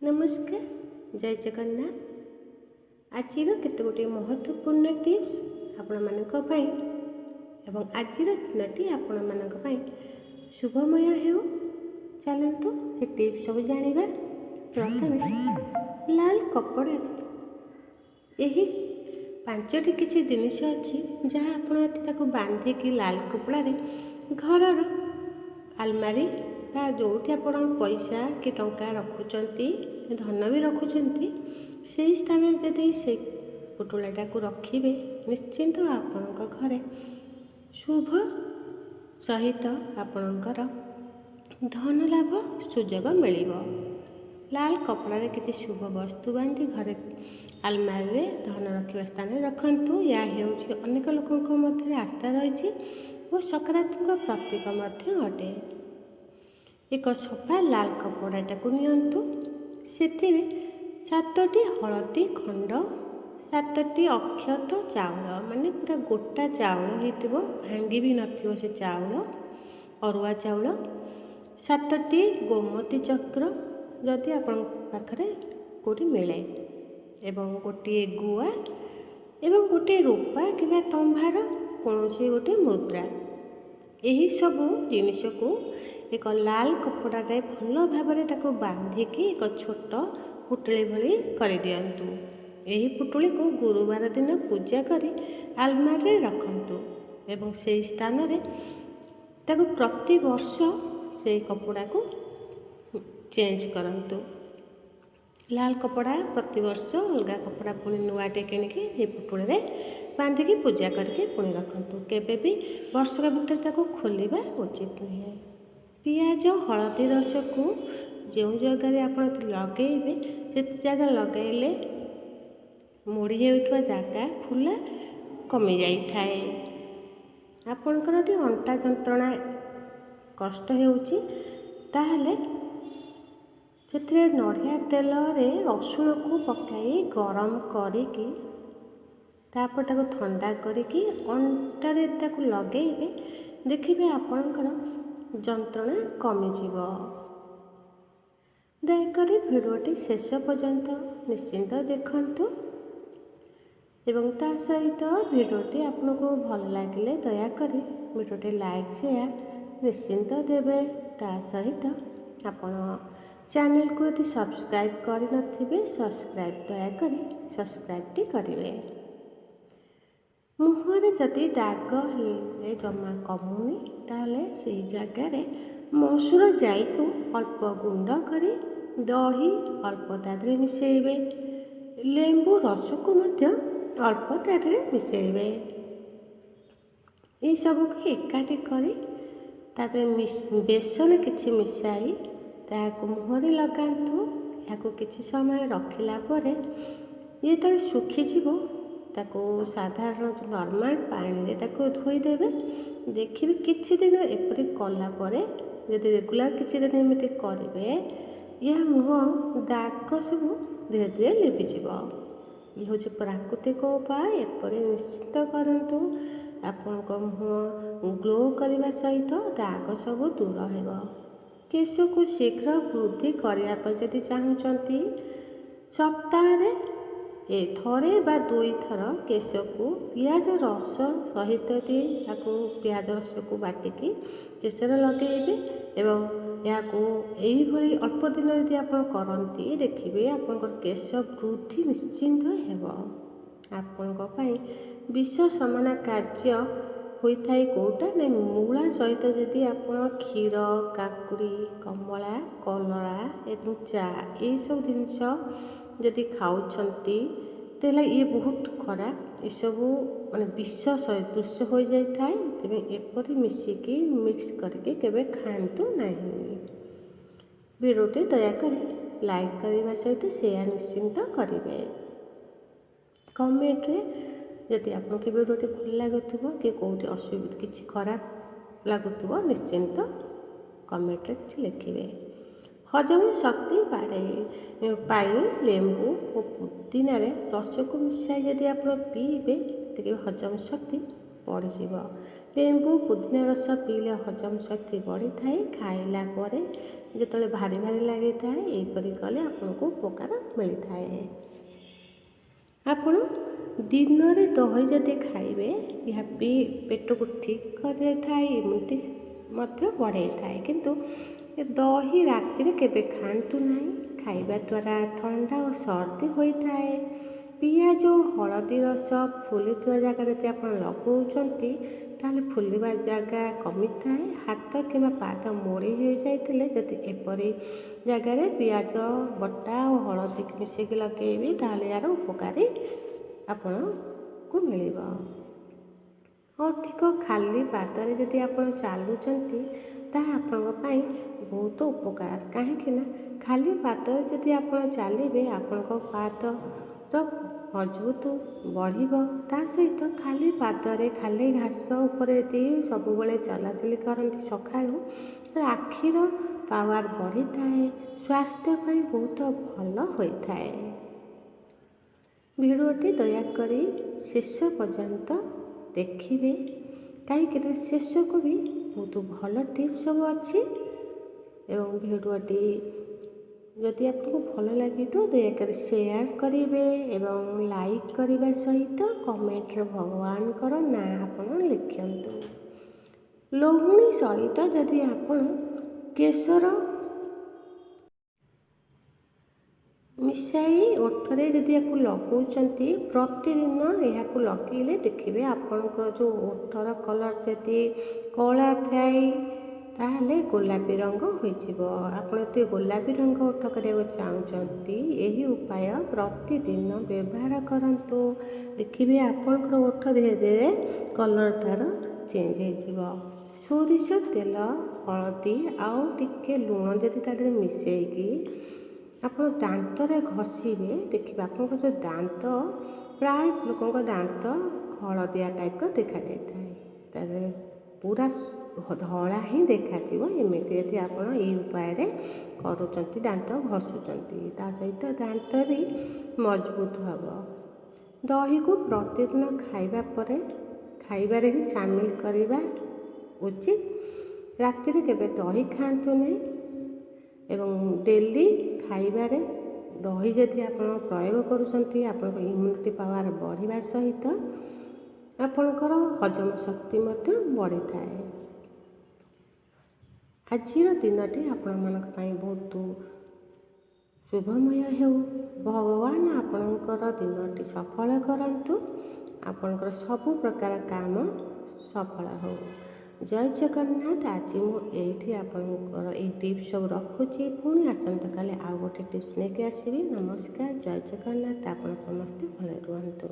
नमस्कार, जय जगन्नाथ। आज केते गोटे महत्वपूर्ण टिप्स आपण मानक पई एवं आज दिनटी आपण मानक पई शुभमय हेउ। चलतु से टिप्स सब जानिबा। प्रथमे लाल कपड़ा यही पांचटी किसी जिनिस अच्छी जहाँ आप बांधिकी लाल कपड़ा घर आलमारी बा जोठी आप पैसा कि टंका रखुचंती धन भी रखुचंती से स्थान जदि से पुटुलाटा को रखिबे निश्चिंत आपणक घरे शुभ सहित आपणकर धन लाभ सुजोग मिलिबो। लाल कपड़ा किसी शुभ वस्तु बांधि घरे आलमारी धन रखा स्थान रखंतु। या हेउछि अनेक लोकंक मध्य आस्था रही और सकारात्मक प्रतीक अटे। एक सफा लाल कपड़ाटा को नियंतु सेथिरे 7टी हलदी खंड 7टी अक्षत चाउल माने पूरा गोटा चाउल होइतिबो भांगी भी नथिबो से चाउल अरुआ चाउल 7टी गोमती चक्र जदि आपण पाखरे कोठी मिले एवं गोटे गुआ एवं गोटे रूपा कि तंभार कौनसी गोटे मुद्रा यही सबू जिनिस को एक लाल कपड़ा भल भाव बांधिकी एक छोट पुटुली भली कर दियंतु। यही पुटुली को गुरुवार दिन पूजा करी आलमारी रखंतु एवं से स्थान रे ताको प्रति वर्ष से कपड़ा को चेंज करंतु। लाल कपड़ा प्रति वर्ष अलग कपड़ा पुणी नुआटे किणिकी पुटुली रे बांधिकी पूजा करके पुणी रखंतु। केबे भी वर्षक भितर ताको खोलिबा उचित नुहे। पियाज हलदी रस को जो जगह आप लगेबे से जगह लगेले मोड़ी होता जगह फुला कमी जाए। आपणकर यदि अंटा जंत्रणा कष्ट होउची ताहले से नड़िया तेल रे रसुण को पकाई गरम करिकी तापर ताको ठंडा करिकी अंटारे ताको लगेबे देखिबे आपणकर जंत्रणा कमिजिब। दयाकरी भिडियोटी शेष पर्यंत निश्चिंत देखंतु एवं ता सहित भिडियोटी आपको भल लगे दयाकरी भिडियोटी लाइक शेयर निश्चिंत देवे। ता सहित आपण चैनल को यदि सब्सक्राइब करें सब्सक्राइब दयाकरी सब्सक्राइब करेंगे। मुहरे जदि दाग हेले जमा कमुनी ताले से जगार मसूर जाई को अल्प गुंड करी दही अल्प तादरे मिसेइबे लेंबू रस को मध्य अल्प तादरे मिसेइबे। ये सब को एकाठी करी तादरे बेसन किछि मिसाई ताको मुहरे लगांतु। याको किछि समय रखिला परे ये तले सुखी जिवो ताको साधारण नॉर्मल पानी रे ताको धोईदेवे। देखिए किछि दिन एपरी कला परे यदि रेगुलर किछि दिन एमती करेंगे यह मुह दाग सब धीरे धीरे लिपिजिव। ये हूँ प्राकृतिक उपाय एपरी निश्चित करंतु। आपण मुह ग्लो करने सहित दाग सब दूर हो। केश को शीघ्र वृद्धि करने जदि चाहूँगी सप्ताह थरे बा दुई थर केश को पियाज रस सहित पियाज रस को बाटिकी केशर लगेबे एवं या यही अल्प दिन यदि आप करती देखिए आपंकर केश वृद्धि निश्चिंत हेबो। आपण विष समान कार्य होता है कौटा ना मूला सहित जदि आप क्षीर काकुड़ी कमला कलरा एवं चा ये सब जिनस जदि खाऊंती तेल ये बहुत खराब ये सब माने विष सदृश हो जाए तेज एपरी मिसिकी मिक्स करके केबे खातु नहीं। वीडियोटी दयाकरी लाइक करने सहित शेयर निश्चिंत करेंगे। कमेंट रे यदि आपको वीडियोटी भल लगुव कि कौटी असुविधा किसी खराब लगुव निश्चिंत कमेंट रे किछि लिखिबे। हजम शक्ति बाड़े पाई लेंबू और पुदीना रस को मिसाई यदि आप पीबे देखिए हजम शक्ति ବଢ଼ିଯିବ। ଲେମ୍ବୁ ପୁଦିନା ରସ ପିଇଲେ ହଜମ ଶକ୍ତି ବଢ଼ିଥାଏ। ଖାଇଲା ପରେ ଯେତେବେଳେ ଭାରି ଭାରି ଲାଗିଥାଏ ଏହିପରି କଲେ ଆପଣଙ୍କୁ ଉପକାର ମିଳିଥାଏ। ଆପଣ ଦିନରେ ଦହି ଯଦି ଖାଇବେ ଏହା ପେଟକୁ ଠିକ୍ କରିଥାଏ, ଇମ୍ୟୁନିଟି ମଧ୍ୟ ବଢ଼ାଇଥାଏ। କିନ୍ତୁ ଦହି ରାତିରେ କେବେ ଖାଆନ୍ତୁ ନାହିଁ। ଖାଇବା ଦ୍ୱାରା ଥଣ୍ଡା ଓ ସର୍ଦ୍ଦି ହୋଇଥାଏ। ପିଆଜ ଓ ହଳଦୀ ରସ ଫୁଲିଥିବା ଜାଗାରେ ଯଦି ଆପଣ ଲଗାଉଛନ୍ତି ତାହେଲେ ଫୁଲିବା ଜାଗା କମିଥାଏ। ହାତ କିମ୍ବା ପାଦ ମୋଡ଼ି ହୋଇଯାଇଥିଲେ ଯଦି ଏପରି ଜାଗାରେ ପିଆଜ ବଟା ଓ ହଳଦୀ ମିଶିକି ଲଗାଇବେ ତାହେଲେ ଏହାର ଉପକାରୀ ଆପଣଙ୍କୁ ମିଳିବ। ଅଧିକ ଖାଲି ପାଦରେ ଯଦି ଆପଣ ଚାଲୁଛନ୍ତି ତାହା ଆପଣଙ୍କ ପାଇଁ ବହୁତ ଉପକାର। କାହିଁକି ନା ଖାଲି ପାଦରେ ଯଦି ଆପଣ ଚାଲିବେ ଆପଣଙ୍କ ପାଦର ମଜବୁତ ବଢ଼ିବ। ତା ସହିତ ଖାଲି ପାଦରେ ଖାଲି ଘାସ ଉପରେ ଯଦି ସବୁବେଳେ ଚଲାଚଲି କରନ୍ତି ସକାଳୁ ଆଖିର ପାୱାର ବଢ଼ିଥାଏ, ସ୍ୱାସ୍ଥ୍ୟ ପାଇଁ ବହୁତ ଭଲ ହୋଇଥାଏ। ଭିଡ଼ିଓଟି ଦୟାକରି ଶେଷ ପର୍ଯ୍ୟନ୍ତ ଦେଖିବେ, କାହିଁକିନା ଶେଷକୁ ବି ବହୁତ ଭଲ ଟିପ୍ସ ସବୁ ଅଛି। ଏବଂ ଭିଡ଼ିଓଟି ଯଦି ଆପଣଙ୍କୁ ଭଲ ଲାଗିଥିବ ଦୟାକରି ସେୟାର କରିବେ ଏବଂ ଲାଇକ୍ କରିବା ସହିତ କମେଣ୍ଟରେ ଭଗବାନଙ୍କର ନାଁ ଆପଣ ଲେଖନ୍ତୁ। ଲହୁଣୀ ସହିତ ଯଦି ଆପଣ କେଶର ମିଶାଇ ଓଠରେ ଯଦି ୟାକୁ ଲଗାଉଛନ୍ତି ପ୍ରତିଦିନ ଏହାକୁ ଲଗାଇଲେ ଦେଖିବେ ଆପଣଙ୍କର ଯେଉଁ ଓଠର କଲର୍ ଯଦି କଳା ଥାଏ ତାହେଲେ ଗୋଲାପୀ ରଙ୍ଗ ହୋଇଯିବ। ଆପଣ ଯଦି ଗୋଲାପୀ ରଙ୍ଗ ଓଠ କରିବାକୁ ଚାହୁଁଛନ୍ତି ଏହି ଉପାୟ ପ୍ରତିଦିନ ବ୍ୟବହାର କରନ୍ତୁ। ଦେଖିବେ ଆପଣଙ୍କର ଓଠ ଧୀରେ ଧୀରେ କଲର୍ ତାର ଚେଞ୍ଜ ହେଇଯିବ। ସୋରିଷ ତେଲ, ହଳଦୀ ଆଉ ଟିକେ ଲୁଣ ଯଦି ତା ଦେହରେ ମିଶାଇକି ଆପଣ ଦାନ୍ତରେ ଘଷିବେ ଦେଖିବେ ଆପଣଙ୍କ ଯେଉଁ ଦାନ୍ତ ପ୍ରାୟ ଲୋକଙ୍କ ଦାନ୍ତ ହଳଦିଆ ଟାଇପ୍ର ଦେଖାଯାଇଥାଏ, ତାହେଲେ ପୁରା ଧଳା ହିଁ ଦେଖାଯିବ। ଏମିତି ଯଦି ଆପଣ ଏଇ ଉପାୟରେ କରୁଛନ୍ତି ଦାନ୍ତ ଘଷୁଛନ୍ତି ତା ସହିତ ଦାନ୍ତ ବି ମଜବୁତ ହେବ। ଦହିକୁ ପ୍ରତିଦିନ ଖାଇବା ପରେ ଖାଇବାରେ ହିଁ ସାମିଲ କରିବା ଉଚିତ। ରାତିରେ କେବେ ଦହି ଖାଆନ୍ତୁ ନାହିଁ ଏବଂ ଡେଲି ଖାଇବାରେ ଦହି ଯଦି ଆପଣ ପ୍ରୟୋଗ କରୁଛନ୍ତି ଆପଣଙ୍କ ଇମ୍ୟୁନିଟି ପାୱାର ବଢ଼ିବା ସହିତ ଆପଣଙ୍କର ହଜମ ଶକ୍ତି ମଧ୍ୟ ବଢ଼ିଥାଏ। ଆଜିର ଦିନଟି ଆପଣମାନଙ୍କ ପାଇଁ ବହୁତ ଶୁଭମୟ ହେଉ। ଭଗବାନ ଆପଣଙ୍କର ଦିନଟି ସଫଳ କରନ୍ତୁ। ଆପଣଙ୍କର ସବୁ ପ୍ରକାର କାମ ସଫଳ ହେଉ। ଜୟ ଜଗନ୍ନାଥ। ଆଜି ମୁଁ ଏଇଠି ଆପଣଙ୍କର ଏଇ ଟିପ୍ସ ସବୁ ରଖୁଛି। ପୁଣି ଆସନ୍ତାକାଲି ଆଉ ଗୋଟେ ଟିପ୍ସ ନେଇକି ଆସିବି। ନମସ୍କାର, ଜୟ ଜଗନ୍ନାଥ। ଆପଣ ସମସ୍ତେ ଭଲରେ ରୁହନ୍ତୁ।